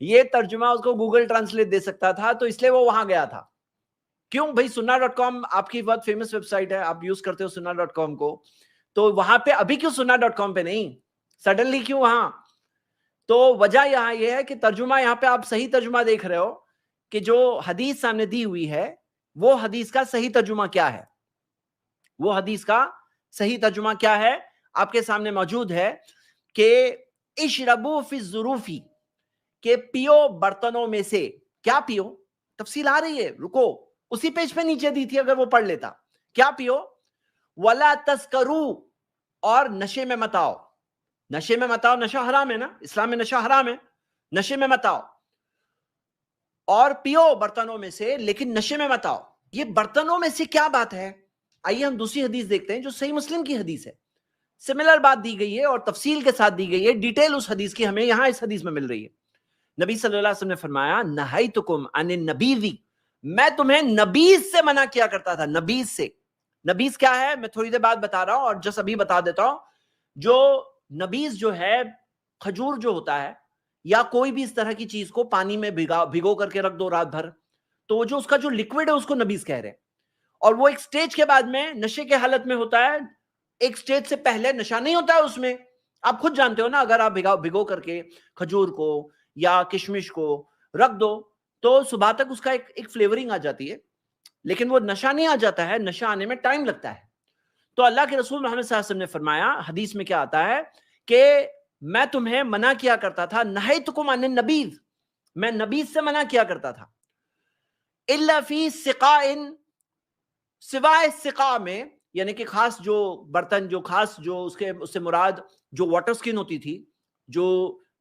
یہ ترجمہ اس کو گوگل ٹرانسلیٹ دے سکتا تھا, تو اس لیے وہ وہاں گیا تھا. کیوں بھائی؟ sunna.com آپ کی بہت فیمس ویب سائٹ ہے, آپ یوز کرتے ہو sunna.com کو, تو وہاں پہ ابھی کیوں sunna.com پہ نہیں, سڈنلی کیوں وہاں؟ تو وجہ یہاں یہ ہے کہ ترجمہ یہاں پہ آپ صحیح ترجمہ دیکھ رہے ہو کہ جو حدیث سامنے دی ہوئی ہے وہ حدیث کا صحیح ترجمہ کیا ہے, وہ حدیث کا صحیح ترجمہ کیا ہے آپ کے سامنے موجود ہے کہ اشربو فی الظروفی, کہ پیو برتنوں میں سے. کیا پیو؟ تفصیل آ رہی ہے, رکو, اسی پیج پہ نیچے دی تھی اگر وہ پڑھ لیتا. کیا پیو؟ ولا تسکرو, اور نشے میں مت آؤ. نشے میں مت آؤ, نشہ حرام ہے نا, اسلام میں نشہ حرام ہے, نشے میں مت آؤ. اور پیو برتنوں میں سے, لیکن نشے میں مت آؤ. یہ برتنوں میں سے کیا بات ہے؟ آئیے ہم دوسری حدیث دیکھتے ہیں جو صحیح مسلم کی حدیث ہے. سملر بات دی گئی ہے اور تفصیل کے ساتھ دی گئی ہے, ڈیٹیل اس حدیث کی ہمیں یہاں اس حدیث میں مل رہی ہے. نبی صلی اللہ علیہ وسلم نے فرمایا نہیتکم عن النبیذ, میں تمہیں نبیذ سے منع کیا کرتا تھا. نبیذ سے, نبیذ کیا ہے میں تھوڑی دیر بعد بتا رہا ہوں, اور جس ابھی بتا دیتا ہوں. جو نبیذ جو ہے کھجور جو ہوتا ہے یا کوئی بھی اس طرح کی چیز کو پانی میں بھگو کر کے رکھ دو رات بھر, تو وہ جو اس کا جو لکوڈ ہے اس کو نبیذ کہہ رہے ہیں. اور وہ ایک سٹیج کے بعد میں نشے کے حالت میں ہوتا ہے, ایک سٹیج سے پہلے نشہ نہیں ہوتا ہے اس میں. آپ خود جانتے ہو نا, اگر آپ بھگو کر کے کھجور کو یا کشمش کو رکھ دو تو صبح تک اس کا ایک فلیورنگ آ جاتی ہے, لیکن وہ نشہ نہیں آ جاتا ہے, نشہ آنے میں ٹائم لگتا ہے. تو اللہ کے رسول محمد صلی اللہ علیہ وسلم نے فرمایا, حدیث میں کیا آتا ہے کہ میں تمہیں منع کیا کرتا تھا, نہیتکم عن النبیذ, میں نبیذ سے منع کیا کرتا تھا. الا فی سقاء, سوائے سقاء میں, یعنی کہ خاص جو برتن, جو خاص جو اس سے مراد جو واٹر سکن ہوتی تھی, جو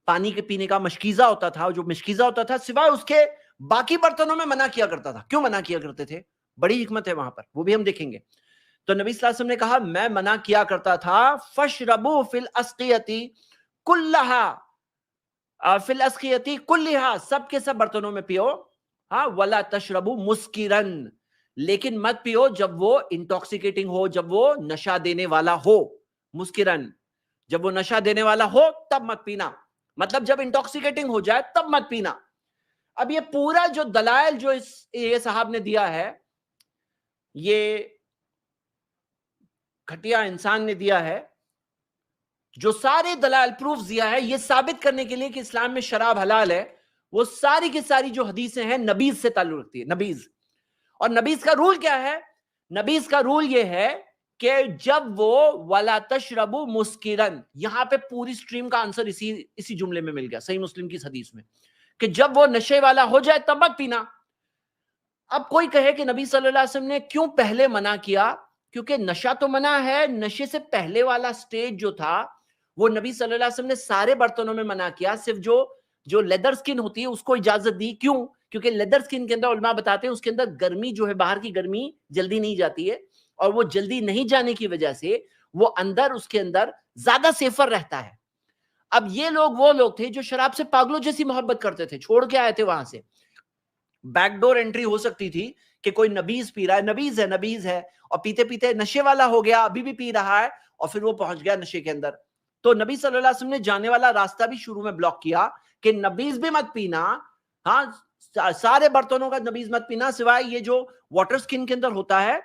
پانی کے پینے کا مشکیزہ ہوتا تھا, جو مشکیزہ ہوتا تھا, سوائے اس کے باقی برتنوں میں منع کیا کرتا تھا. کیوں منع کیا کرتے تھے؟ بڑی حکمت ہے وہاں پر, وہ بھی ہم دیکھیں گے. تو نبی صلی اللہ علیہ وسلم نے کہا میں منع کیا کرتا تھا, فشربوا فی الاسقیتی کلہا, فی الاسقیتی کلہا, سب کے سب برتنوں میں پیو, ہاں, ولا تشربوا مسکرن, لیکن مت پیو جب وہ انٹاکسیکیٹنگ ہو, جب وہ نشہ دینے والا ہو. مسکرن, جب وہ نشہ دینے والا ہو تب مت پینا, مطلب جب انٹاکسیکیٹنگ ہو جائے تب مت پینا. اب یہ پورا جو دلائل جو یہ صاحب نے دیا ہے, یہ گھٹیا انسان نے دیا ہے, جو سارے دلائل پروف دیا ہے یہ ثابت کرنے کے لیے کہ اسلام میں شراب حلال ہے, وہ ساری کی ساری جو حدیثیں ہیں نبیذ سے تعلق رکھتی ہے. نبیذ, اور نبیذ کا رول کیا ہے؟ نبیذ کا رول یہ ہے کہ جب وہ ولا تشربوا مسکرن, یہاں پہ پوری سٹریم کا آنسر اسی جملے میں مل گیا صحیح مسلم کی حدیث میں, کہ جب وہ نشے والا ہو جائے تب مت پینا. اب کوئی کہے کہ نبی صلی اللہ علیہ وسلم نے کیوں پہلے منع کیا؟ کیونکہ نشہ تو منع ہے, نشے سے پہلے والا سٹیج جو تھا وہ نبی صلی اللہ علیہ وسلم نے سارے برتنوں میں منع کیا, صرف جو لیدر سکن ہوتی ہے اس کو اجازت دی. کیوں؟ کیونکہ لیدر سکن کے اندر علماء بتاتے ہیں اس کے اندر گرمی جو ہے, باہر کی گرمی جلدی نہیں جاتی ہے, اور وہ جلدی نہیں جانے کی وجہ سے وہ اندر اس کے اندر زیادہ سیفر رہتا ہے. اب یہ لوگ وہ لوگ تھے جو شراب سے پاگلوں جیسی محبت کرتے تھے, چھوڑ کے آئے تھے وہاں سے. بیک ڈور انٹری ہو سکتی تھی کہ کوئی نبیذ پی رہا ہے, نبیذ ہے, اور پیتے پیتے نشے والا ہو گیا, ابھی بھی پی رہا ہے, اور پھر وہ پہنچ گیا نشے کے اندر. تو نبی صلی اللہ علیہ وسلم نے جانے والا راستہ بھی شروع میں بلاک کیا کہ نبیذ بھی مت پینا, ہاں, سارے برتنوں کا نبیذ مت پینا, سوائے یہ جو واٹر سکن کے اندر ہوتا ہے,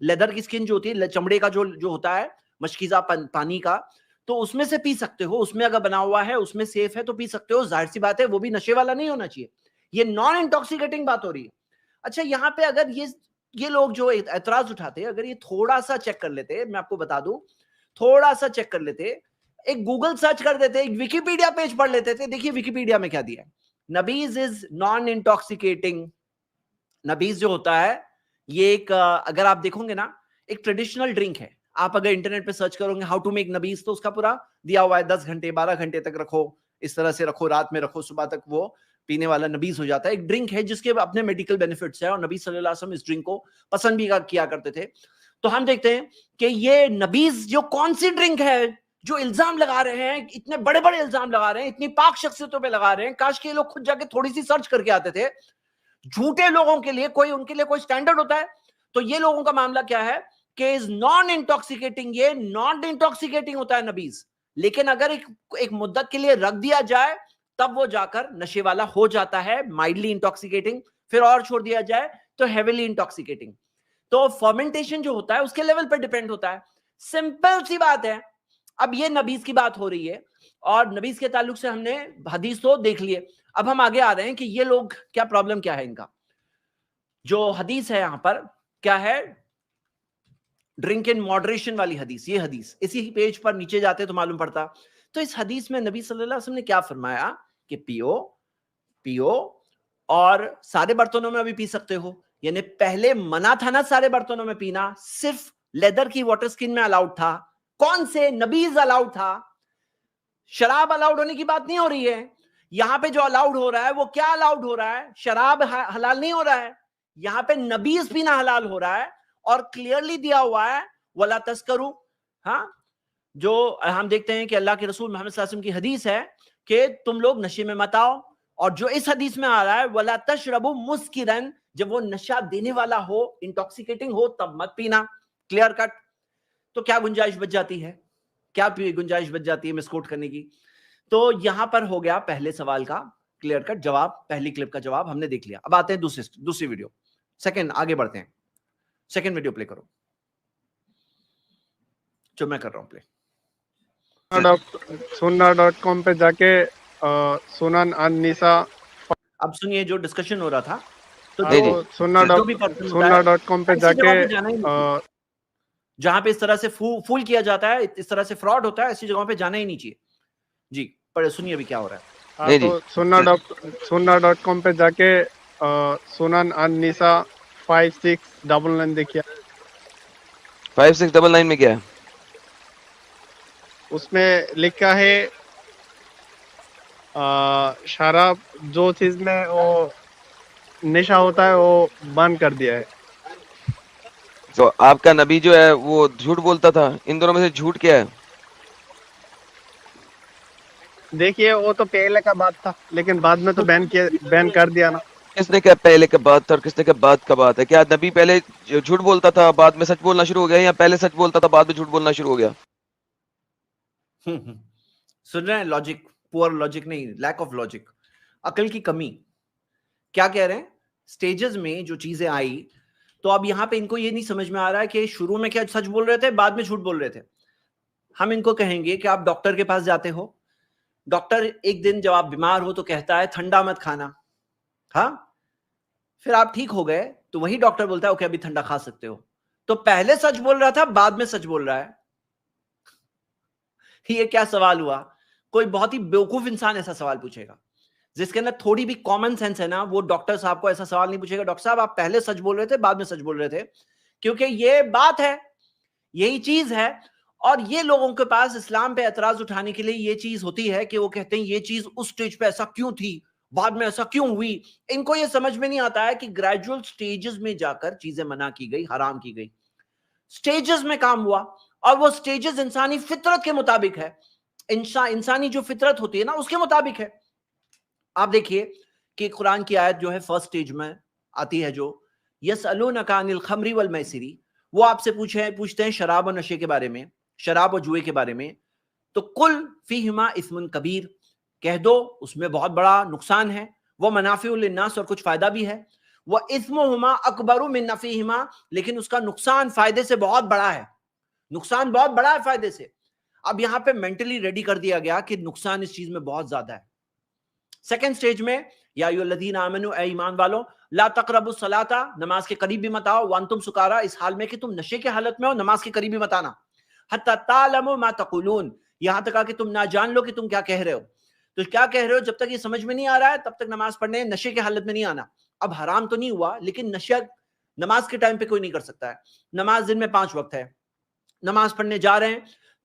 لیدر کی سکن جو ہوتی ہے, چمڑے کا جو ہوتا ہے مشکیزہ پانی کا, تو اس میں سے پی سکتے ہو, اس میں اگر بنا ہوا ہے, اس میں سیف ہے تو پی سکتے ہو. ظاہر سی بات ہے وہ بھی نشے والا نہیں ہونا چاہیے. یہ نان انٹاکسیکیٹنگ بات ہو رہی ہے. اچھا, یہاں پہ اگر یہ لوگ جو اعتراض اٹھاتے, اگر یہ تھوڑا سا چیک کر لیتے, میں آپ کو بتا دوں, تھوڑا سا چیک کر لیتے, ایک گوگل سرچ کر دیتے, ایک ویکیپیڈیا پیج پڑھ لیتے تھے. دیکھیے ویکیپیڈیا میں کیا دیا ہے. نبیذ از نان انٹاکسیکیٹنگ. نبیذ جو ہوتا ہے یہ ایک, اگر آپ دیکھو گے نا, ایک ٹریڈیشنل ڈرنک ہے. آپ اگر انٹرنیٹ پہ سرچ کرو گے ہاؤ ٹو میک نبیذ, تو اس کا پورا دیا ہوا ہے, 10 گھنٹے 12 گھنٹے تک رکھو, اس طرح سے رکھو, رات میں رکھو, صبح تک وہ پینے والا نبیذ ہو جاتا ہے. ایک ڈرنک ہے جس کے اپنے میڈیکل بینیفٹس ہیں, اور نبی صلی اللہ علیہ وسلم اس ڈرنک کو پسند بھی کیا کرتے تھے. تو ہم دیکھتے ہیں کہ یہ نبیذ جو کون سی ڈرنک ہے جو الزام لگا رہے ہیں, اتنے بڑے بڑے الزام لگا رہے ہیں, اتنی پاک شخصیتوں پہ لگا رہے ہیں. کاش کہ یہ لوگ خود جا کے تھوڑی سی سرچ کر کے آتے تھے. جھوٹے لوگوں کے لیے ان کے لیے کوئی سٹینڈرڈ ہوتا ہے. تو یہ لوگوں کا معاملہ کیا ہے کہ از نان انٹاکسیکیٹنگ, یہ نان انٹاکسیکیٹنگ ہوتا ہے نبیذ, لیکن اگر ایک مدت کے لیے رکھ دیا جائے تب وہ جا کر نشے والا ہو جاتا ہے, مائلڈلی انٹاکسیکیٹنگ, پھر اور چھوڑ دیا جائے تو ہیویلی انٹاکسیکیٹنگ. تو فرمنٹیشن جو ہوتا ہے اس کے لیول پر ڈیپینڈ ہوتا ہے. سمپل سی بات ہے. اب یہ نبیز کی بات ہو رہی ہے اور نبیز کے تعلق سے ہم نے حدیث تو دیکھ لیے. اب ہم آگے آ رہے ہیں کہ یہ لوگ کیا پرابلم کیا ہے ان کا. جو حدیث ہے یہاں پر کیا ہے, ڈرنک ان ماڈریشن والی حدیث. یہ حدیث اسی پیج پر نیچے جاتے تو معلوم پڑتا. تو اس حدیث میں نبی صلی اللہ علیہ وسلم نے کیا فرمایا کہ پیو اور سارے برتنوں میں ابھی پی سکتے ہو. یعنی پہلے منع تھا نا سارے برتنوں میں پینا, صرف لیدر کی واٹر سکن میں الاؤڈ تھا. کون سے نبیز الاؤڈ تھا, شراب الاؤڈ ہونے کی بات نہیں ہو رہی ہے. یہاں پہ جو الاؤڈ ہو رہا ہے وہ کیا الاؤڈ ہو رہا ہے, شراب حلال نہیں ہو رہا ہے, یہاں پہ نبیز پینا حلال ہو رہا ہے. اور کلیئرلی دیا ہوا ہے ولا تسکرو. ہاں, جو ہم دیکھتے ہیں کہ اللہ کے رسول محمد صلی اللہ علیہ وسلم کی حدیث ہے کہ تم لوگ نشے میں مت آؤ. اور جو اس حدیث میں آ رہا ہے ولا تشربوا مسکرن, جب وہ نشہ دینے والا ہو, انٹاکسیکیٹنگ ہو, تب مت پینا. Clear cut. تو کیا گنجائش بچ جاتی ہے, کیا گنجائش بچ جاتی ہے مس کوٹ کرنے کی. تو یہاں پر ہو گیا پہلے سوال کا کلیئر کٹ جواب. پہلی کلپ کا جواب ہم نے دیکھ لیا. اب آتے ہیں دوسری ویڈیو. سیکنڈ آگے بڑھتے ہیں. سیکنڈ ویڈیو پلے کرو جو میں کر رہا ہوں پلے. sunna.com پہ جا کے سنن النساء. اب سنیے جو ڈسکشن ہو رہا تھا. تو جی جی. sunna.com پہ جا کے جہاں پہ اس طرح سے فول کیا جاتا ہے, اس طرح سے فراڈ ہوتا ہے, ایسی جگہوں پہ جانا ہی نہیں چاہیے. جی پڑھے سنیے ابھی کیا ہو رہا ہے. تو sunna.com پہ جا کے سنن النساء 5699 دیکھیے. 5699 میں کیا ہے؟ اس میں لکھا ہے شراب جو چیز میں وہ نشہ ہوتا ہے وہ بند کر دیا ہے. تو آپ کا نبی جو ہے وہ جھوٹ بولتا تھا, ان دونوں میں سے جھوٹ کیا ہے؟ دیکھیے وہ تو پہلے کا بات تھا لیکن بعد میں تو بین کر دیا نا. کس نے کہا پہلے کا بات تھا اور کس نے کہا بعد کا بات ہے؟ کیا نبی پہلے جھوٹ بولتا تھا بعد میں سچ بولنا شروع ہو گیا, یا پہلے سچ بولتا تھا بعد میں جھوٹ بولنا شروع ہو گیا؟ سن رہے ہیں لاجک, پور لاجک نہیں, لیک آف لاجک, عقل کی کمی. کیا کہہ رہے ہیں, سٹیجز میں جو چیزیں آئی تو اب یہاں پہ ان کو یہ نہیں سمجھ میں آ رہا ہے کہ شروع میں کیا سچ بول رہے تھے, بعد میں جھوٹ بول رہے تھے. ہم ان کو کہیں گے کہ آپ ڈاکٹر کے پاس جاتے ہو, ڈاکٹر ایک دن جب آپ بیمار ہو تو کہتا ہے ٹھنڈا مت کھانا, ہاں, پھر آپ ٹھیک ہو گئے تو وہی ڈاکٹر بولتا ہے اوکے ابھی ٹھنڈا کھا سکتے ہو. تو پہلے سچ بول رہا تھا بعد میں سچ بول رہا ہے. یہ کیا سوال ہوا؟ کوئی بہت ہی بیوقوف انسان ایسا سوال پوچھے گا, جس کے اندر تھوڑی بھی کامن سینس ہے نا, وہ ڈاکٹر صاحب کو ایسا سوال نہیں پوچھے گا ڈاکٹر صاحب آپ پہلے سچ بول رہے تھے بعد میں سچ بول رہے تھے, کیونکہ یہ بات ہے, یہی چیز ہے. اور یہ لوگوں کے پاس اسلام پہ اعتراض اٹھانے کے لیے یہ چیز ہوتی ہے کہ وہ کہتے ہیں یہ چیز اس سٹیج پہ ایسا کیوں تھی, بعد میں ایسا کیوں ہوئی. ان کو یہ سمجھ میں نہیں آتا ہے کہ گریجول سٹیجز میں جا کر چیزیں منع کی گئی, حرام کی گئی, سٹیجز میں کام ہوا, اور وہ سٹیجز انسانی فطرت کے مطابق ہے. انسانی جو فطرت ہوتی ہے نا اس کے مطابق ہے. آپ دیکھیے کہ قرآن کی آیت جو ہے فرسٹ سٹیج میں آتی ہے, جو یسألونک عن الخمر والمیسر, وہ آپ سے پوچھتے ہیں شراب اور نشے کے بارے میں, شراب اور جوئے کے بارے میں. تو قل فیہما اثم کبیر, کہہ دو اس میں بہت بڑا نقصان ہے, وہ منافع للناس اور کچھ فائدہ بھی ہے, وہ اثمہما اکبر من نفعہما, لیکن اس کا نقصان فائدے سے بہت بڑا ہے, نقصان بہت بڑا ہے فائدے سے. اب یہاں پہ مینٹلی ریڈی کر دیا گیا کہ نقصان اس چیز میں بہت زیادہ ہے. سیکنڈ سٹیج میں یا ایھا الذین آمنوا, اے ایمان والو, لا تقربوا الصلاۃ, نماز کے قریب بھی مت آؤ, وانتم سکارا, اس حال میں کہ تم نشے کے حالت میں ہو, نماز کے قریب بھی مت آنا, حتی تعلموا ما تقولون, یہاں تک کہ تم نہ جان لو کہ تم کیا کہہ رہے ہو. تو کیا کہہ رہے ہو جب تک یہ سمجھ میں نہیں آ رہا ہے تب تک نماز پڑھنے نشے کے حالت میں نہیں آنا. اب حرام تو نہیں ہوا لیکن نشہ نماز کے ٹائم پہ کوئی نہیں کر سکتا ہے. نماز دن میں 5 وقت ہے, نماز پڑھنے جا رہے ہیں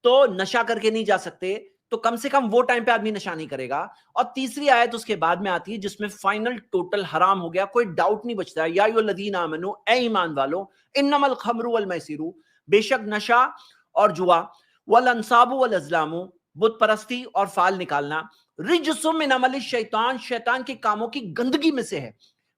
تو نشہ کر کے نہیں جا سکتے, تو کم سے کم وہ ٹائم پہ آدمی نشہ نہیں کرے گا. اور تیسری آیت اس کے بعد میں آتی ہے جس میں فائنل ٹوٹل حرام ہو گیا, کوئی ڈاؤٹ نہیں بچتا ہے. یا ایھا الذین آمنوا, اے ایمان والو, انما الخمر والمیسر, بے شک نشہ اور جوا, والانصاب والازلام, بت پرستی اور فال نکالنا, رجس من عمل الشیطان, شیطان کے کاموں کی گندگی میں سے ہے,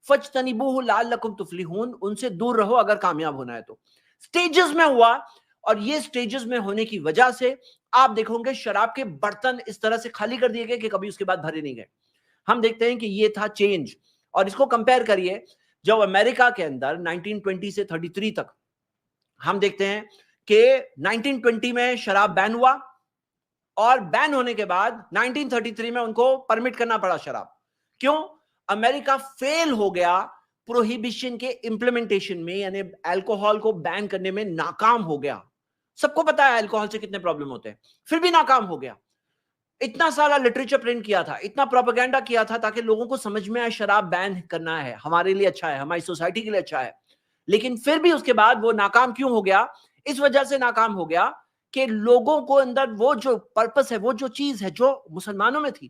فاجتنبوہ لعلکم تفلحون, ان سے دور رہو اگر کامیاب ہونا ہے تو. سٹیجز میں ہوا, اور یہ سٹیجز میں ہونے کی وجہ سے آپ دیکھو گے شراب کے برتن اس طرح سے خالی کر دیے گئے کہ کبھی اس کے بعد بھرے نہیں گئے. ہم دیکھتے ہیں کہ یہ تھا چینج. اور اس کو کمپیئر کریے جب امریکہ کے اندر 1920 سے 33 تک ہم دیکھتے ہیں کہ 1920 میں شراب بین ہوا, اور بین ہونے کے بعد 1933 میں ان کو پرمٹ کرنا پڑا شراب. کیوں؟ امریکہ فیل ہو گیا پروہیبیشن کے امپلیمنٹیشن میں, یعنی الکوہول کو بین کرنے میں ناکام ہو گیا. سب کو پتا ہے الکوہول سے کتنے پرابلم ہوتے ہیں, پھر بھی ناکام ہو گیا. اتنا سارا لٹریچر پرنٹ کیا تھا, اتنا پروپیگنڈا کیا تھا تاکہ لوگوں کو سمجھ میں آئے شراب بین کرنا ہے, ہمارے لیے اچھا ہے, ہماری سوسائٹی کے لیے اچھا ہے. لیکن پھر بھی اس کے بعد وہ ناکام کیوں ہو گیا؟ اس وجہ سے ناکام ہو گیا کہ لوگوں کو اندر وہ جو پرپس ہے, وہ جو چیز ہے جو مسلمانوں میں تھی,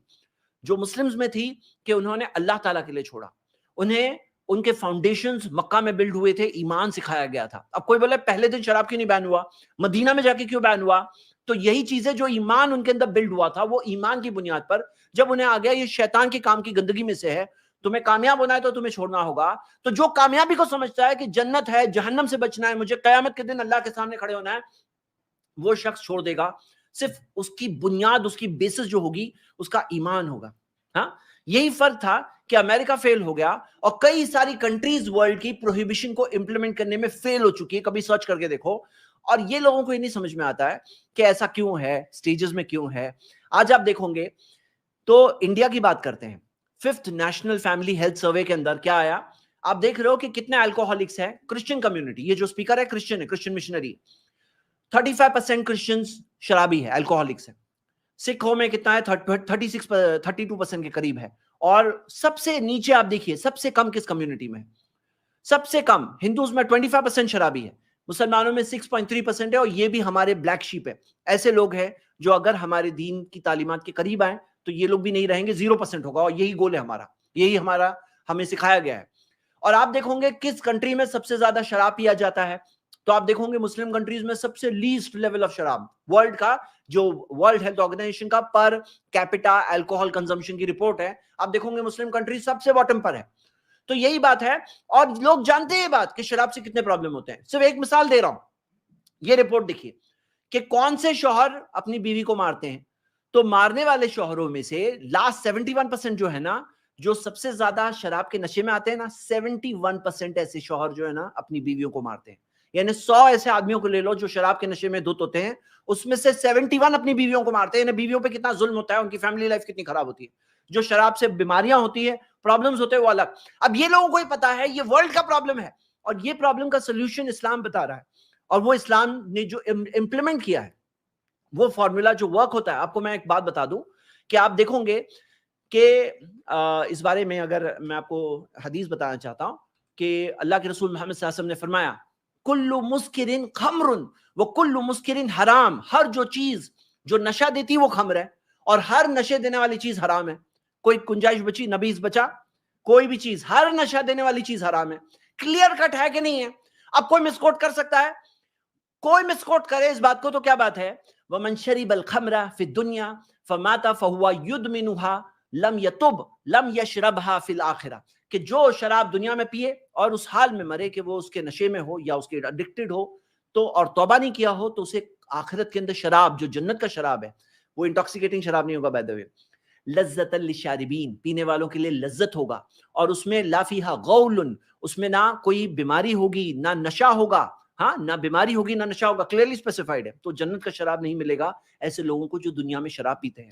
جو مسلمز میں تھی, کہ انہوں نے اللہ تعالیٰ کے لیے چھوڑا. انہیں ان کے فاؤنڈیشنز مکہ میں بلڈ ہوئے تھے, ایمان سکھایا گیا تھا. اب کوئی بولے پہلے دن شراب کیوں نہیں بین ہوا, مدینہ میں جا کے کیوں بین ہوا؟ تو یہی چیزیں جو ایمان ان کے اندر بلڈ ہوا تھا, وہ ایمان کی بنیاد پر جب انہیں آ گیا یہ شیطان کے کام کی گندگی میں سے ہے, تمہیں کامیاب ہونا ہے تو تمہیں چھوڑنا ہوگا. تو جو کامیابی کو سمجھتا ہے کہ جنت ہے, جہنم سے بچنا ہے, مجھے قیامت کے دن اللہ کے سامنے کھڑے ہونا ہے, وہ شخص چھوڑ دے گا. صرف اس کی بنیاد, اس کی بیسس جو ہوگی اس کا ایمان ہوگا. ہاں, یہی فرق تھا کہ امریکہ فیل ہو گیا اور کئی ساری کنٹریز ورلڈ کی پروہیبیشن کو امپلیمنٹ کرنے میں فیل ہو چکی ہے. کبھی سرچ کر کے دیکھو. اور یہ لوگوں کو یہ نہیں سمجھ میں آتا ہے کہ ایسا کیوں ہے, سٹیجز میں کیوں ہے. آج آپ دیکھو گے تو انڈیا کی بات کرتے ہیں, 5th national family health survey کے اندر کیا آیا, آپ دیکھ رہے ہو کہ کتنے الکوہولکس ہیں. کرسچن کمیونٹی, یہ جو اسپیکر ہے کرسچن ہے, کرسچن مشنری, 35% کرسچنز شرابی ہے, الکوہولکس ہے. سکھوں میں کتنا ہے, 32% کے قریب ہے. اور سب سے نیچے آپ دیکھیے سب سے کم کس کمیونٹی میں, سب سے کم ہندوز میں 25% شرابی ہے, مسلمانوں میں 6.3% ہے, اور یہ بھی ہمارے بلیک شیپ ہے. ایسے لوگ ہیں جو اگر ہمارے دین کی تعلیمات کے قریب آئیں تو یہ لوگ بھی نہیں رہیں گے, 0% ہوگا. اور یہی گول ہے ہمارا, یہی ہمارا ہمیں سکھایا گیا ہے. اور آپ دیکھو گے کس کنٹری میں سب سے زیادہ شراب پیا جاتا ہے, تو آپ دیکھو گے مسلم کنٹریز میں سب سے لیسٹ لیول آف شراب. ورلڈ کا جو ورلڈ ہیلتھ آرگنائزیشن کا پر کیپیٹا الکوہول کنزمپشن کی رپورٹ ہے, آپ دیکھو گے مسلم کنٹریز سب سے باٹم پر ہے. تو یہی بات ہے, اور لوگ جانتے ہیں یہ بات کہ شراب سے کتنے پرابلم ہوتے ہیں. صرف ایک مثال دے رہا ہوں, یہ رپورٹ دیکھیے کہ کون سے شوہر اپنی بیوی کو مارتے ہیں. تو مارنے والے شوہروں میں سے لاسٹ 71% جو ہے نا, جو سب سے زیادہ شراب کے نشے میں آتے ہیں نا, 71% ایسے شوہر جو ہے نا اپنی بیویوں کو مارتے ہیں. یعنی 100 ایسے آدمیوں کو لے لو جو شراب کے نشے میں دھت ہوتے ہیں, اس میں سے 71 اپنی بیویوں کو مارتے ہیں. یعنی بیویوں پہ کتنا ظلم ہوتا ہے, ان کی فیملی لائف کتنی خراب ہوتی ہے. جو شراب سے بیماریاں ہوتی ہیں, پرابلمز ہوتے ہیں, وہ الگ. اب یہ لوگوں کو ہی پتا ہے یہ ورلڈ کا پرابلم ہے, اور یہ پرابلم کا سولوشن اسلام بتا رہا ہے. اور وہ اسلام نے جو امپلیمنٹ کیا ہے, وہ فارمولا جو ورک ہوتا ہے. آپ کو میں ایک بات بتا دوں کہ آپ دیکھو گے کہ اس بارے میں اگر میں آپ کو حدیث بتانا چاہتا ہوں کہ اللہ کے رسول محمد صلی اللہ علیہ وسلم نے فرمایا, کلو مسکرن خمر و کلو مسکرن حرام. ہر جو چیز جو نشہ دیتی وہ خمر ہے, اور ہر نشے دینے والی چیز حرام ہے. کوئی گنجائش بچی, نبیز بچا, کوئی بھی چیز, ہر نشہ دینے والی چیز حرام ہے. کلیئر کٹ ہے کہ نہیں ہے؟ اب کوئی مسکوٹ کر سکتا ہے, کوئی مسکوٹ کرے اس بات کو تو کیا بات ہے. ومن شرب الخمر فی الدنیا فمات فہو یدمنها لم یتب لم یشربها فی الاخرہ, کہ جو شراب دنیا میں پیے اور اس حال میں مرے کہ وہ اس کے نشے میں ہو یا اس کے ایڈکٹڈ ہو, تو اور توبہ نہیں کیا ہو, تو اسے آخرت کے اندر شراب جو جنت کا شراب ہے, وہ انٹاکسیکیٹنگ شراب نہیں ہوگا, بائی دی وے لذت للشاربین, پینے والوں کے لیے لذت ہوگا, اور اس میں لا فیہا غول, اس میں نہ کوئی بیماری ہوگی نہ نشہ ہوگا. ہاں, نہ بیماری ہوگی نہ نشہ ہوگا, کلیئرلی اسپیسیفائڈ ہے. تو جنت کا شراب نہیں ملے گا ایسے لوگوں کو جو دنیا میں شراب پیتے ہیں.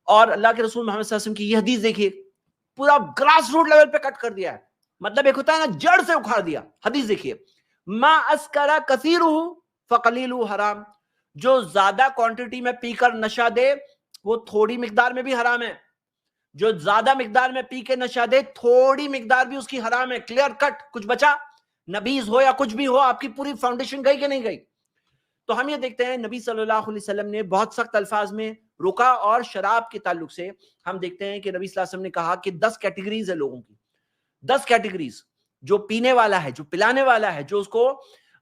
اور اللہ کے رسول محمد صلی اللہ علیہ وسلم کی یہ حدیث دیکھیے, پورا گراس روٹ لیول پہ کٹ کر دیا ہے. مطلب ایک ہوتا ہے نا جڑ سے اکھاڑ دیا. حدیث دیکھیے, ما اسکرا کثیرہ فقلیلہ حرام, جو زیادہ کوانٹٹی میں پی کر نشہ دے وہ تھوڑی مقدار میں بھی حرام ہے, جو زیادہ مقدار میں پی کے نشہ دے تھوڑی مقدار بھی اس کی حرام ہے. کلیئر کٹ, کچھ بچا, نبیز ہو یا کچھ بھی ہو, آپ کی پوری فاؤنڈیشن گئی کہ نہیں گئی. تو ہم یہ دیکھتے ہیں نبی صلی اللہ علیہ وسلم نے بہت سخت الفاظ میں روکا. اور شراب کے تعلق سے ہم دیکھتے ہیں کہ نبی صلی اللہ علیہ وسلم نے کہا کہ 10 کیٹیگریز ہے لوگوں کی, 10 کیٹیگریز, جو پینے والا ہے, جو پلانے والا ہے, جو اس کو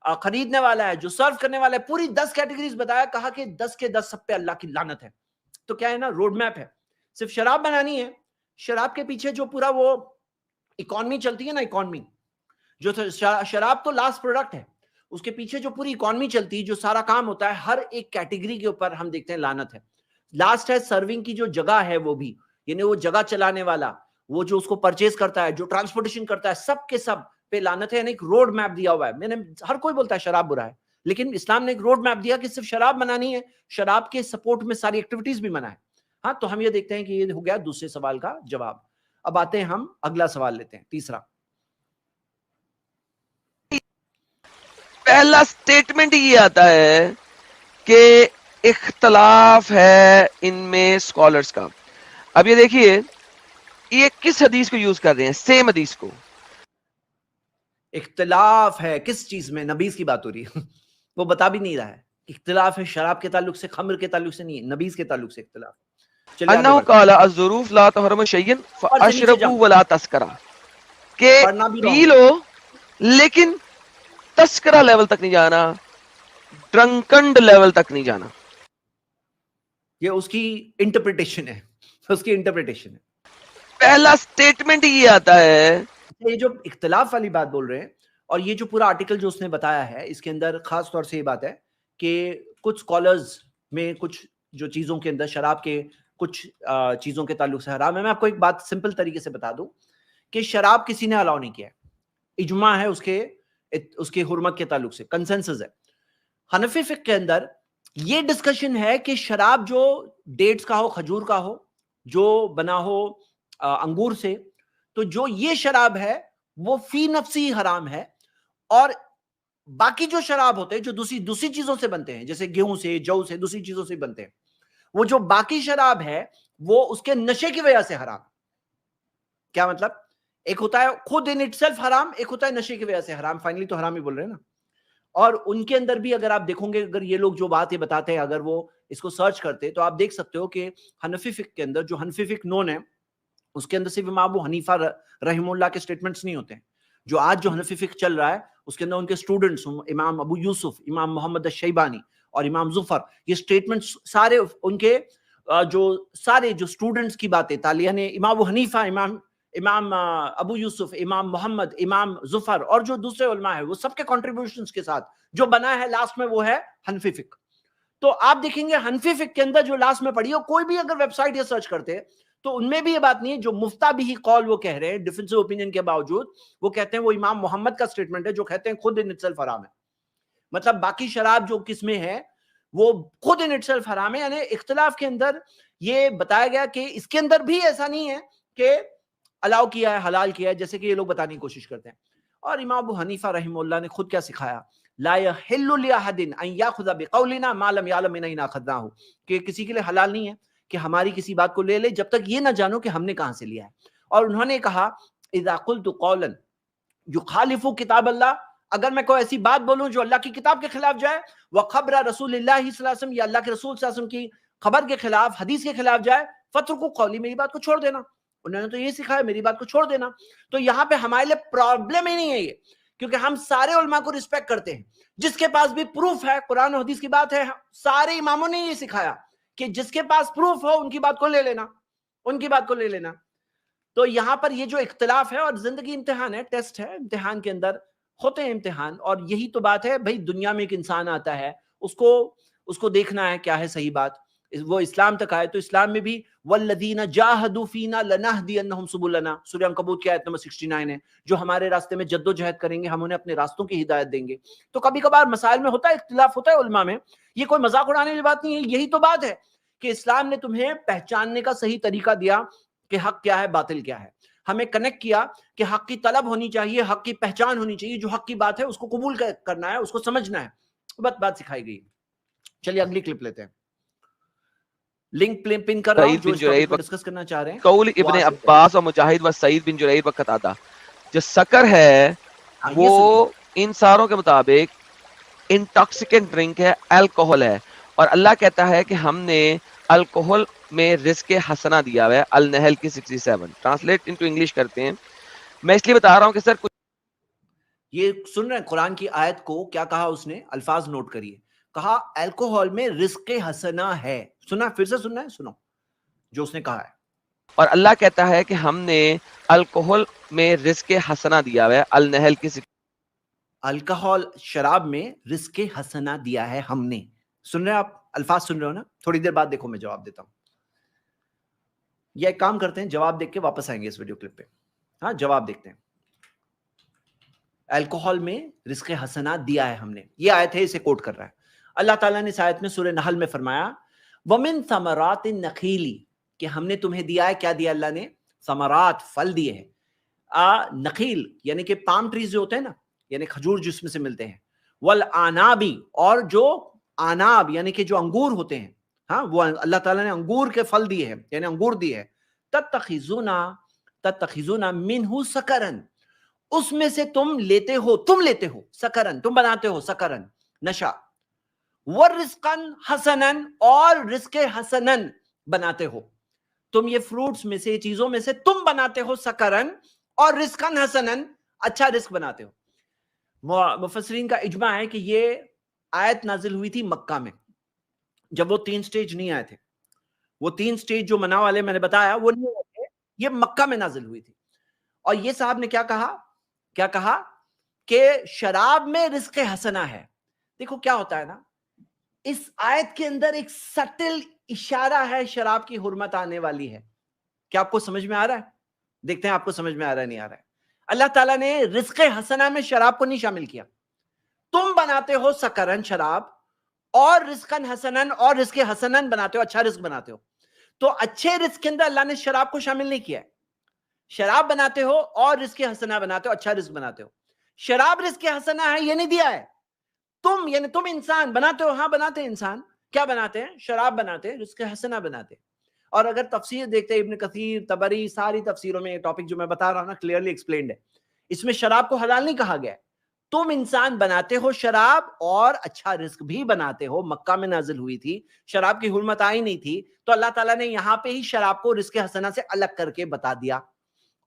خریدنے والا ہے, جو سرو کرنے والا ہے, پوری 10 کیٹیگریز بتایا. کہا کہ 10 کے 10 سب پہ اللہ کی لعنت ہے. تو کیا ہے نا, روڈ میپ ہے. صرف شراب بنانی ہے, شراب کے پیچھے جو پورا وہ اکانومی چلتی ہے نا, اکانومی جو شراب تو لاسٹ پروڈکٹ ہے, اس کے پیچھے جو پوری اکانومی چلتی ہے, جو سارا کام ہوتا ہے, ہر ایک کیٹیگری کے اوپر ہم دیکھتے ہیں لعنت ہے. لاسٹ ہے سرونگ کی جو جگہ ہے, وہ بھی یعنی وہ جگہ چلانے والا, وہ جو اس کو پرچیز کرتا ہے, جو ٹرانسپورٹیشن کرتا ہے, سب کے سب پہ لعنت ہے. یعنی ایک روڈ میپ دیا ہوا ہے. میں نے, ہر کوئی بولتا ہے شراب برا ہے, لیکن اسلام نے ایک روڈ میپ دیا کہ صرف شراب منع نہیں ہے, شراب کے سپورٹ میں ساری ایکٹیویٹیز بھی منع ہے. ہاں, تو ہم یہ دیکھتے ہیں کہ یہ ہو گیا دوسرے سوال کا جواب. اب آتے ہیں ہم اگلا سوال لیتے ہیں, تیسرا. پہلا سٹیٹمنٹ یہ آتا ہے کہ اختلاف ہے ان میں اسکالرس کا. اب یہ دیکھیے یہ کس حدیث کو یوز کر رہے ہیں, سیم حدیث کو. اختلاف ہے کس چیز میں؟ نبیز کی بات ہو رہی ہے. وہ بتا بھی نہیں رہا ہے. اختلاف ہے شراب کے تعلق سے, خمر کے تعلق سے نہیں ہے, نبیز کے تعلق سے اختلاف. چلیے آگے انہو بڑھتے ہیں. قال الظروف لا تحرم شیئا اور سے نیچے فاشربوا جاؤ, ولا تسکرا, کہ پڑھنا بھی پی wrong. لو لیکن تسکرا لیول تک نہیں جانا, ڈرنکنڈ لیول تک نہیں جانا. یہ اس کی انٹرپریٹیشن ہے, اس کی انٹرپریٹیشن ہے. پہلا سٹیٹمنٹ یہ آتا ہے, یہ جو اختلاف والی بات بول رہے ہیں, اور یہ جو پورا آرٹیکل جو اس نے بتایا ہے, اس کے اندر خاص طور سے یہ بات ہے کہ کچھ اسکالرز میں کچھ جو چیزوں کے اندر شراب کے کچھ چیزوں کے تعلق سے حرام ہے. میں آپ کو ایک بات سمپل طریقے سے بتا دوں کہ شراب کسی نے الاؤ نہیں کیا ہے, اجماع ہے اس کے حرمت کے تعلق سے, کنسنسس ہے. حنفی فقہ کے اندر یہ ڈسکشن ہے کہ شراب جو ڈیٹس کا ہو, کھجور کا ہو, جو بنا ہو انگور سے, تو جو یہ شراب ہے وہ فی نفسی حرام ہے. اور باقی جو شراب ہوتے ہیں جو دوسری چیزوں سے بنتے ہیں, جیسے گیہوں سے, جو سے, دوسری چیزوں سے بنتے ہیں, وہ جو باقی شراب ہے وہ اس کے نشے کی وجہ سے حرام. کیا مطلب؟ ایک ہوتا ہے خود ان اٹ سیلف حرام, ایک ہوتا ہے نشے کی وجہ سے حرام. فائنلی تو حرام ہی بول رہے ہیں نا. اور ان کے اندر بھی اگر آپ دیکھو گے, اگر یہ لوگ جو بات یہ بتاتے ہیں, اگر وہ اس کو سرچ کرتے تو آپ دیکھ سکتے ہو کہ حنفی فقہ کے اندر جو حنفی فقہ نون ہے, اس کے اندر صرف امام ابو حنیفہ رحمہ اللہ کے سٹیٹمنٹس نہیں ہوتے ہیں. جو آج جو حنفی فقہ چل رہا ہے اس کے اندر ان کے اسٹوڈنٹس امام ابو یوسف, امام محمد الشیبانی اور امام ظفر, یہ سٹیٹمنٹس سارے ان کے جو سارے جو اسٹوڈنٹس کی باتیں تالیہ نے, امام ابو حنیفہ, امام ابو یوسف, امام محمد, امام ظفر اور جو دوسرے علماء ہیں, وہ سب کے کنٹریبیوشنز کے ساتھ جو بنا ہے لاسٹ میں وہ ہے حنفی فقہ. تو آپ دیکھیں گے حنفی فقہ کے اندر جو لاسٹ میں پڑھی ہو, کوئی بھی اگر ویب سائٹ یا سرچ کرتے تو ان میں بھی یہ بات نہیں ہے. جو مفتا بھی قول وہ کہہ رہے ہیں ڈیفنسو اوپینین کے باوجود, وہ کہتے ہیں وہ امام محمد کا سٹیٹمنٹ ہے جو کہتے ہیں خود ان اٹ سیلف حرام ہے. مطلب باقی شراب جو کس میں ہے وہ خود ان اٹ سیلف حرام ہے. یعنی اختلاف کے اندر یہ بتایا گیا کہ اس کے اندر بھی ایسا نہیں ہے کہ الاؤ کیا ہے, حلال کیا ہے, جیسے کہ یہ لوگ بتانے کی کوشش کرتے ہیں. اور امام ابو حنیفہ رحمہ اللہ نے خود کیا سکھایا, لا یحل لأحد ان یاخذ بقولنا ما لم يعلم من اين اخذناه, کہ کسی کے لیے حلال نہیں ہے کہ ہماری کسی بات کو لے لے جب تک یہ نہ جانو کہ ہم نے کہاں سے لیا ہے. اور انہوں نے کہا اذا قلت قولا يخالف کتاب اللہ, اگر میں کوئی ایسی بات بولوں جو اللہ کی کتاب کے خلاف جائے, وخبر رسول اللہ صلی اللہ علیہ وسلم, یا اللہ کے رسول صلی اللہ علیہ وسلم کی خبر کے خلاف, حدیث کے خلاف جائے, فاترکوا قولی, میری بات کو چھوڑ دینا. انہوں نے تو یہ سکھایا میری بات کو چھوڑ دینا. تو یہاں پہ ہمارے لیے پرابلم ہی نہیں ہے یہ, کیونکہ ہم سارے علماء کو رسپیکٹ کرتے ہیں. جس کے پاس بھی پروف ہے, قرآن و حدیث کی بات ہے, سارے اماموں نے یہ سکھایا کہ جس کے پاس پروف ہو ان کی بات کو لے لینا, ان کی بات کو لے لینا. تو یہاں پر یہ جو اختلاف ہے, اور زندگی امتحان ہے, ٹیسٹ ہے, امتحان کے اندر ہوتے ہیں امتحان, اور یہی تو بات ہے بھائی. دنیا میں ایک انسان آتا ہے, اس کو دیکھنا ہے کیا ہے صحیح بات. وہ اسلام تک آئے تو اسلام میں بھی والذین جاہدوا فینا لنہدینہم سبلنا, سورہ عنکبوت کی آیت نمبر 69 ہے, جو ہمارے راستے میں جد و جہد کریں گے ہم انہیں اپنے راستوں کی ہدایت دیں گے. تو کبھی کبھار مسائل میں ہوتا ہے اختلاف, ہوتا ہے علماء میں, یہ کوئی مذاق اڑانے والی بات نہیں ہے. یہی تو بات ہے کہ اسلام نے تمہیں پہچاننے کا صحیح طریقہ دیا کہ حق کیا ہے, باطل کیا ہے. ہمیں کنیکٹ کیا کہ حق کی طلب ہونی چاہیے, حق کی پہچان ہونی چاہیے, جو حق کی بات ہے اس کو قبول کرنا ہے, اس کو سمجھنا ہے, بات سکھائی گئی. چلیے اگلی کلپ لیتے ہیں. لنک پن کر رہا ہوں, جو اس ٹاپک پر ڈسکس کرنا چاہ رہے ہیں. قول ابن عباس اور مجاہد و سعید بن جبیر و قتادہ, جو سکر ہے وہ ان ساروں کے مطابق انٹاکسیکینٹ ڈرنک ہے, الکوہل ہے, اور اللہ کہتا ہے کہ ہم نے الکوہل میں رزق حسنہ دیا ہوا ہے. النحل کی 67 ٹرانسلیٹ انٹو انگلش کرتے ہیں. میں اس لیے بتا رہا ہوں کہ سر کچھ یہ سن رہے ہیں قرآن کی آیت کو کیا کہا اس نے, الفاظ نوٹ کریے, کہا الکوہل میں رزق حسنہ ہے. سنا, پھر سے سننا ہے, سنو جو اس نے کہا ہے. اور اللہ کہتا ہے کہ ہم نے الکوہل میں رزق حسنہ دیا ہوا ہے. النحل کی الکوہل شراب میں رزق حسنہ دیا ہے ہم نے. سن رہے ہیں آپ, الفاظ سن رہے ہو نا, تھوڑی دیر بعد دیکھو میں جواب دیتا ہوں. یہ ایک کام کرتے ہیں, جواب دیکھ کے واپس آئیں گے اس ویڈیو کلپ پہ. ہاں جواب دیکھتے ہیں. الکوہول میں رزق حسنات دیا ہے ہم نے, یہ آیت ہے, اسے کوٹ کر رہا ہے اللہ تعالیٰ نے اس آیت میں سورہ نحل میں فرمایا وَمِن ثَمَرَاتِ النَّخِيلِ, کہ ہم نے تمہیں دیا ہے, کیا دیا اللہ نے؟ ثمرات, پھل دیے ہیں. نخیل یعنی کہ پام ٹریز جو ہوتے ہیں نا, یعنی کھجور جس میں سے ملتے ہیں, والعنابی, اور جو آناب یعنی کہ جو انگور ہوتے ہیں, ہاں وہ اللہ تعالیٰ نے انگور کے پھل دیے ہیں, یعنی انگور دیے ہیں. تتخذون منہ سکرن, اس میں سے تم لیتے ہو سکرن, تم بناتے ہو سکرن, نشا, ورزقن حسنن, اور رزق حسنن بناتے ہو. تم یہ فروٹس میں سے, چیزوں میں سے تم بناتے ہو سکرن, اور رزقن حسنن, اچھا رزق بناتے ہو. مفسرین کا اجماع ہے کہ یہ آیت نازل ہوئی تھی مکہ میں, جب وہ 3 سٹیج نہیں آئے تھے. وہ 3 سٹیج جو منا والے میں نے بتایا وہ نہیں آئے تھے, یہ مکہ میں نازل ہوئی تھی. اور یہ صاحب نے کیا کہا کہ شراب میں رزق حسنہ ہے. دیکھو کیا ہوتا ہے نا, اس آیت کے اندر ایک سٹل اشارہ ہے, شراب کی حرمت آنے والی ہے. کیا آپ کو سمجھ میں آ رہا ہے؟ دیکھتے ہیں آپ کو سمجھ میں آ رہا ہے نہیں آ رہا ہے. اللہ تعالیٰ نے رزق حسنہ میں شراب کو نہیں شامل کیا. تم بناتے ہو سکرن, شراب, اور رزقن حسنن, اور رزق حسنن بناتے ہو, اچھا رزق بناتے ہو. تو اچھے رزق کے اندر اللہ نے شراب کو شامل نہیں کیا ہے. شراب بناتے ہو اور رزق حسنہ بناتے ہو, اچھا رزق بناتے ہو. شراب رزق حسنہ ہے یہ نہیں دیا ہے. تم یعنی تم انسان بناتے ہو, ہاں بناتے ہیں انسان, کیا بناتے ہیں؟ شراب بناتے ہیں, رزق حسنہ بناتے ہیں. اور اگر تفسیر دیکھتے ہیں ابن کثیر, طبری, ساری تفسیروں میں یہ ٹاپک جو میں بتا رہا ہوں نا کلیئرلی ایکسپلینڈ ہے. اس میں شراب کو حلال نہیں کہا گیا ہے. تم انسان بناتے ہو شراب اور اچھا رزق بھی بناتے ہو. مکہ میں نازل ہوئی تھی, شراب کی حرمت آئی نہیں تھی, تو اللہ تعالیٰ نے یہاں پہ ہی شراب کو رزق حسنہ سے الگ کر کے بتا دیا.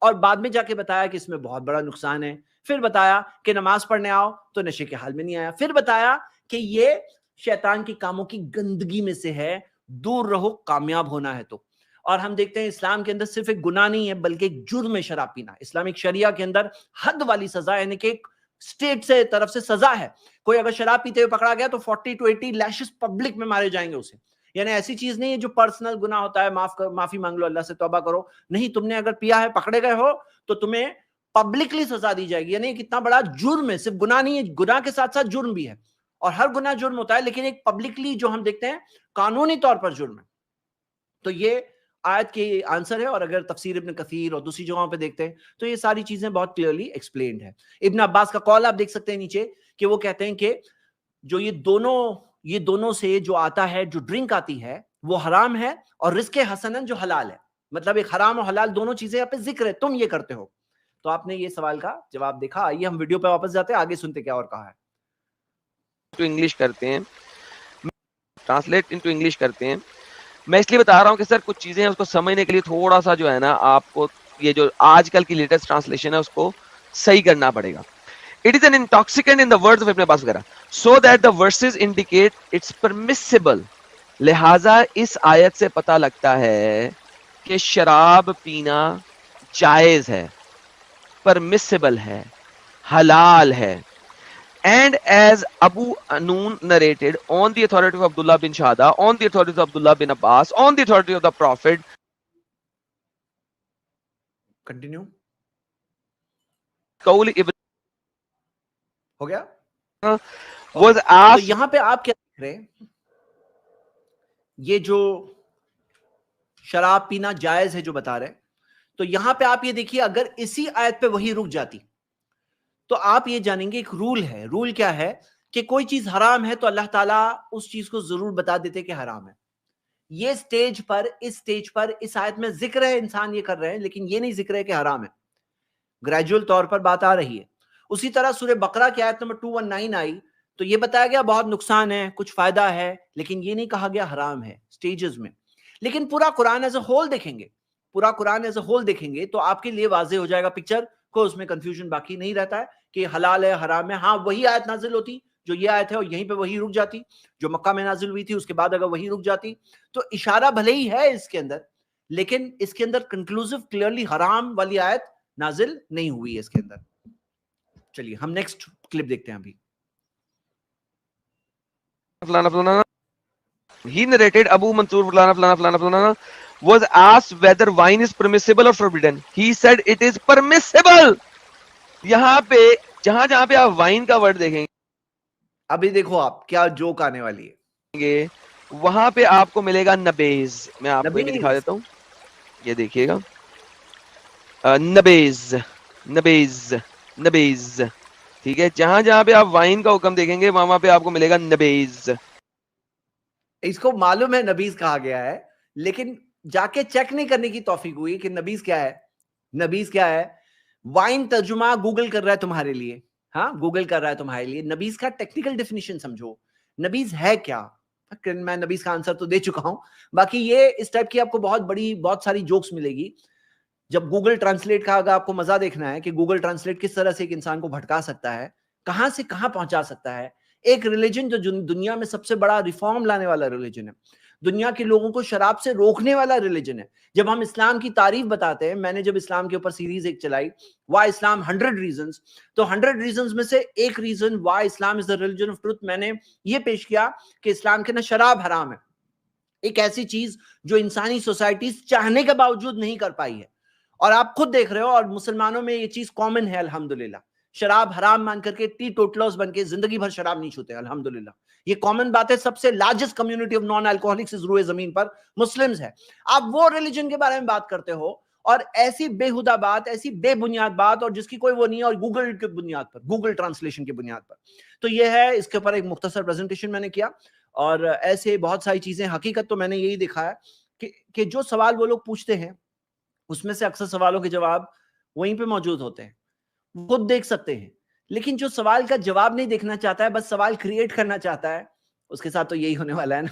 اور بعد میں جا کے بتایا کہ اس میں بہت بڑا نقصان ہے. پھر بتایا کہ نماز پڑھنے آؤ تو نشے کے حال میں نہیں آیا. پھر بتایا کہ یہ شیطان کی کاموں کی گندگی میں سے ہے, دور رہو کامیاب ہونا ہے تو. اور ہم دیکھتے ہیں اسلام کے اندر صرف ایک گناہ نہیں ہے بلکہ ایک جرم ہے شراب پینا. اسلامک شریعہ کے اندر حد والی سزا, یعنی کہ ایک اسٹیٹ سے طرف سے سزا ہے. کوئی اگر شراب پیتے ہوئے پکڑا گیا تو 40 to 80 لیشز پبلک میں مارے جائیں گے اسے. یعنی ایسی چیز نہیں ہے جو پرسنل گناہ ہوتا ہے, معافی مانگ لو اللہ سے, توبہ کرو. نہیں, تم نے اگر پیا ہے, پکڑے گئے ہو, تو تمہیں پبلکلی سزا دی جائے گی. یعنی کتنا بڑا جرم ہے, صرف گناہ نہیں ہے, گناہ کے ساتھ ساتھ جرم بھی ہے. اور ہر گناہ جرم ہوتا ہے, لیکن ایک پبلکلی جو ہم دیکھتے ہیں قانونی طور پر جرم ہے. تو یہ آیت کی آنسر ہے. اور اگر تفسیر ابن کثیر اور دوسری جگہوں پہ دیکھتے ہیں تو یہ ساری چیزیں بہت کلیئرلی ایکسپلینڈ ہے. ابن عباس کا قول آپ دیکھ سکتے ہیں نیچے, کہ وہ کہتے ہیں کہ جو یہ دونوں سے جو آتا ہے, جو ڈرنک آتی ہے وہ حرام ہے, اور رزق حسنن جو حلال ہے. مطلب ایک حرام اور حلال دونوں چیزیں یہاں پہ ذکر ہے, تم یہ کرتے ہو. تو آپ نے یہ سوال کا جواب دیکھا. آئیے ہم ویڈیو پہ واپس جاتے ہیں, آگے سنتے کیا اور کہا ہے. ٹو انگلش کرتے ہیں, ٹرانسلیٹ انٹو انگلش کرتے ہیں. میں اس لیے بتا رہا ہوں کہ سر کچھ چیزیں ہیں اس کو سمجھنے کے لیے تھوڑا سا جو ہے نا آپ کو یہ جو آج کل کی لیٹسٹ ٹرانسلیشن ہے اس کو صحیح کرنا پڑے گا. It is an intoxicant in the words of Ibn Abbas وغیرہ, so that the verses indicate it's permissible. لہٰذا اس آیت سے پتہ لگتا ہے کہ شراب پینا جائز ہے, permissible ہے, حلال ہے. And as Abu Anun narrated on the authority of Abdullah bin Shahada, on the authority of Abdullah bin Abbas, on the authority of the Prophet. Continue. قول ابن ہو گیا. was تو asked. یہاں پہ آپ کیا دیکھ رہے ہیں, یہ جو شراب پینا جائز ہے جو بتا رہے, تو یہاں پہ آپ یہ دیکھیے, اگر اسی آیت پہ وہی رک جاتی تو آپ یہ جانیں گے ایک رول ہے. رول کیا ہے کہ کوئی چیز حرام ہے تو اللہ تعالیٰ اس چیز کو ضرور بتا دیتے کہ حرام ہے. یہ سٹیج پر اس آیت میں ذکر ہے, انسان یہ کر رہے ہیں, لیکن یہ نہیں ذکر ہے کہ حرام ہے. گریجول طور پر بات آ رہی ہے. اسی طرح سورہ بقرہ کی آیت نمبر 219 آئی تو یہ بتایا گیا بہت نقصان ہے, کچھ فائدہ ہے, لیکن یہ نہیں کہا گیا حرام ہے سٹیجز میں. لیکن پورا قرآن ایز اے ہول دیکھیں گے تو آپ کے لیے واضح ہو جائے گا پکچر کو, اس میں کنفیوژن باقی نہیں رہتا ہے کہ حلال ہے حرام ہے. ہاں وہی آیت نازل ہوتی جو یہ آیت ہے اور یہیں پہ وہی رک جاتی, جو مکہ میں نازل ہوئی تھی اس کے بعد اگر وہی رک جاتی تو اشارہ بھلے ہی ہے اس کے اندر, لیکن اس کے اندر کنکلوسیو کلیئرلی حرام والی آیت نازل نہیں ہوئی ہے اس کے اندر. چلیے ہم نیکسٹ کلپ دیکھتے ہیں. ابھی He narrated Abu Mansur فلانا فلانا فلانا فلانا was asked whether wine is permissible or forbidden. He said it is permissible. یہاں پہ جہاں جہاں پہ آپ وائن کا ورڈ دیکھیں ابھی دیکھو آپ کیا جوک آنے والی ہے. گے وہاں پہ آپ کو ملے گا نبیز. میں آپ کو یہ بھی نبیز. دکھا دیتا ہوں, یہ دیکھیے گا نبیز نبیز نبیز. ٹھیک ہے, جہاں جہاں پہ آپ وائن کا حکم دیکھیں گے وہاں پہ آپ کو ملے گا نبیز. اس کو معلوم ہے نبیز کہا گیا ہے, لیکن جا کے چیک نہیں کرنے کی توفیق ہوئی کہ نبیز کیا ہے. نبیز کیا ہے؟ وائن ترجمہ گوگل کر رہا ہے تمہارے لیے. ہاں, گوگل کر رہا ہے تمہارے لیے. نبیز کا ٹیکنیکل ڈیفینیشن سمجھو. نبیز ہے کیا؟ میں نبیز کا آنسر تو دے چکا ہوں. باقی یہ اس ٹائپ کی آپ کو بہت ساری جوکس ملے گی. جب گوگل ٹرانسلیٹ کا اگر آپ کو مزہ دیکھنا ہے کہ گوگل ٹرانسلیٹ کس طرح سے ایک انسان کو بھٹکا سکتا ہے, کہاں سے کہاں پہنچا سکتا ہے. ایک ریلیجن جو دنیا میں سب سے بڑا ریفارم لانے والا ریلیجن ہے, دنیا کے لوگوں کو شراب سے روکنے والا ریلیجن ہے. جب ہم اسلام کی تعریف بتاتے ہیں, میں نے جب اسلام کے اوپر سیریز ایک چلائی وائی اسلام 100 ریزنز, تو 100 ریزنز میں سے ایک reason why Islam is the religion of truth میں نے یہ پیش کیا کہ اسلام کے نا شراب حرام ہے, ایک ایسی چیز جو انسانی سوسائٹیز چاہنے کے باوجود نہیں کر پائی ہے. اور آپ خود دیکھ رہے ہو, اور مسلمانوں میں یہ چیز کامن ہے الحمدللہ. شراب حرام مان کر کے ٹی ٹوٹلرز بن کے زندگی بھر شراب نہیں چھوتے الحمدللہ. یہ کامن بات ہے. سب سے largest community of non alcoholics اس روئے زمین پر مسلمز ہے. آپ وہ ریلیجن کے بارے میں بات کرتے ہو اور ایسی بےہودہ بات, ایسی بے بنیاد بات, اور جس کی کوئی وہ نہیں ہے, اور گوگل کی بنیاد پر, گوگل ٹرانسلیشن کی بنیاد پر. تو یہ ہے, اس کے اوپر ایک مختصر پریزنٹیشن میں نے کیا. اور ایسے بہت ساری چیزیں. حقیقت تو میں نے یہی دیکھا ہے کہ جو سوال وہ لوگ پوچھتے ہیں اس میں سے اکثر سوالوں کے جواب وہیں پہ موجود ہوتے ہیں, خود دیکھ سکتے ہیں. لیکن جو سوال کا جواب نہیں دیکھنا چاہتا ہے, بس سوال کریٹ کرنا چاہتا ہے, اس کے ساتھ تو یہی ہونے والا ہے نا.